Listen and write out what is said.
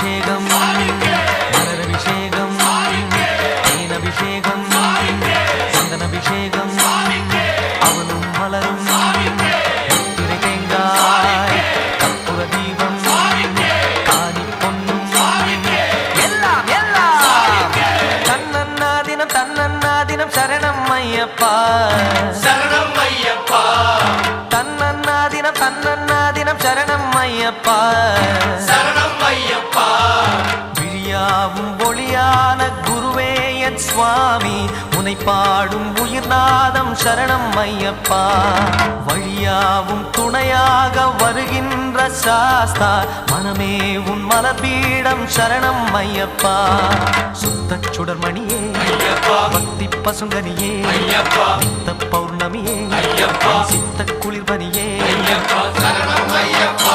அபிஷேகம் மலரபிஷேகம் தேனபிஷேகம் சந்தனபிஷேகம் அவனும் மலரும் திரை தேங்காய் கற்பூர தீபம் காணி பொன்னும் எல்லாம் எல்லாம் தன்னன்னா தினம் சரணம் ஐயப்பா சரணம் ஐயப்பா தன்னன்னா தினம் சரணம் ஐயப்பா சரணம் ஐயப்பா விழியாவும் ஒளியான குருவே என் சுவாமி உனை பாடும் உயிர்நாதம் சரணம் ஐயப்பா வழியாவும் துணையாக வருகின்ற சாஸ்தா மனமே உன் மலபீடம் சரணம் ஐயப்பா சுத்த சுடர்மணியே பக்தி பசுங்கனியே நித்த பௌர்ணமியே சித்த குளிர்பனியே சரணம் ஐயப்பா